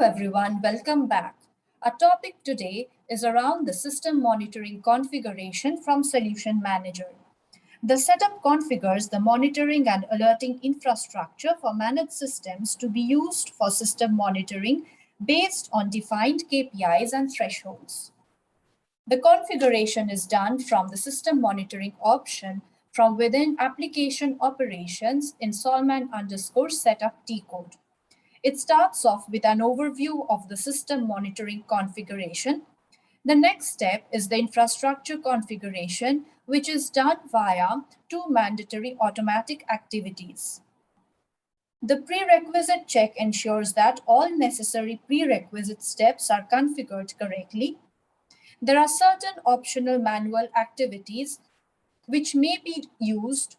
everyone, welcome back. Our topic today is around the system monitoring configuration from Solution Manager. The setup configures the monitoring and alerting infrastructure for managed systems to be used for system monitoring based on defined KPIs and thresholds. The configuration is done from the system monitoring option from within application operations in Solman_setup T code. It starts off with an overview of the system monitoring configuration. The next step is the infrastructure configuration, which is done via two mandatory automatic activities. The prerequisite check ensures that all necessary prerequisite steps are configured correctly. There are certain optional manual activities which may be used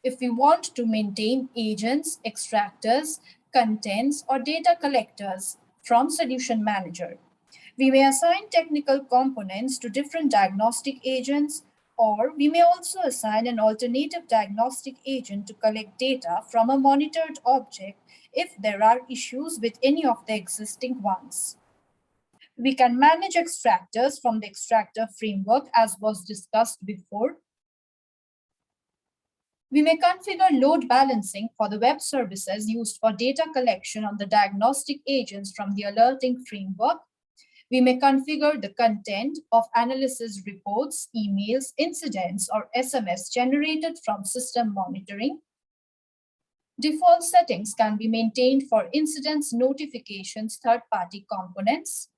if we want to maintain agents, extractors, contents, or data collectors from Solution Manager. We may assign technical components to different diagnostic agents, or we may also assign an alternative diagnostic agent to collect data from a monitored object if there are issues with any of the existing ones. We can manage extractors from the extractor framework as was discussed before. We may configure load balancing for the web services used for data collection on the diagnostic agents from the alerting framework. We may configure the content of analysis reports, emails, incidents, or SMS generated from system monitoring. Default settings can be maintained for incidents, notifications, third-party components.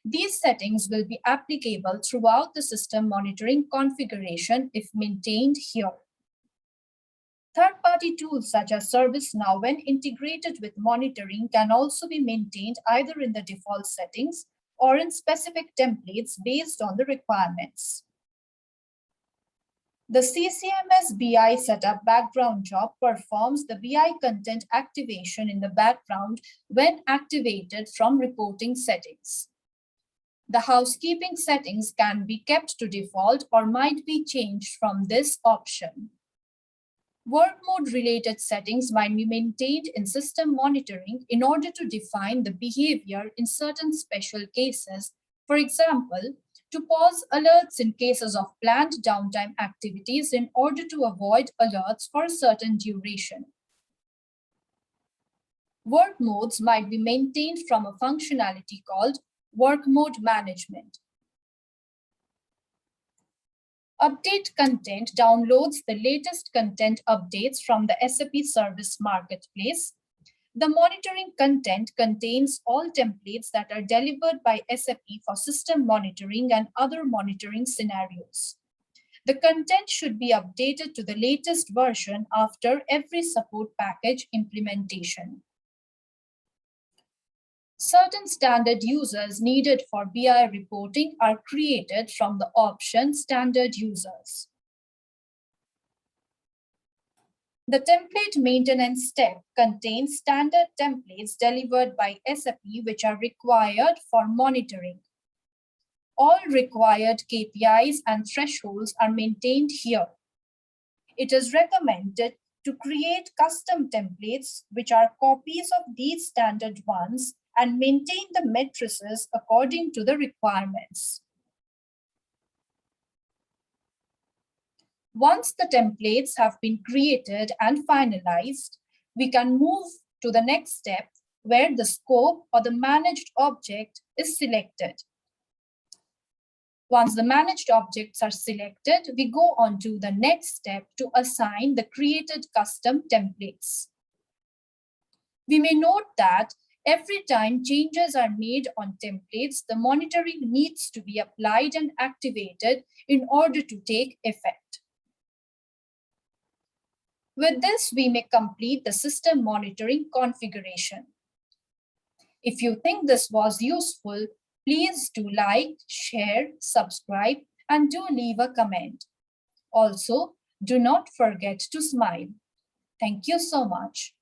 These settings will be applicable throughout the system monitoring configuration if maintained here. Third-party tools such as ServiceNow, when integrated with monitoring, can also be maintained either in the default settings or in specific templates based on the requirements. The CCMS BI setup background job performs the BI content activation in the background when activated from reporting settings. The housekeeping settings can be kept to default or might be changed from this option. Work mode related settings might be maintained in system monitoring in order to define the behavior in certain special cases. For example, to pause alerts in cases of planned downtime activities in order to avoid alerts for a certain duration. Work modes might be maintained from a functionality called Work Mode Management. Update content downloads the latest content updates from the SAP Service Marketplace. The monitoring content contains all templates that are delivered by SAP for system monitoring and other monitoring scenarios. The content should be updated to the latest version after every support package implementation. Certain standard users needed for BI reporting are created from the option Standard Users. The template maintenance step contains standard templates delivered by SAP which are required for monitoring. All required KPIs and thresholds are maintained here. It is recommended to create custom templates which are copies of these standard ones and maintain the matrices according to the requirements. Once the templates have been created and finalized, we can move to the next step where the scope or the managed object is selected. Once the managed objects are selected, we go on to the next step to assign the created custom templates. We may note that every time changes are made on templates, the monitoring needs to be applied and activated in order to take effect. With this, we may complete the system monitoring configuration. If you think this was useful, please do like, share, subscribe, and do leave a comment. Also, do not forget to smile. Thank you so much.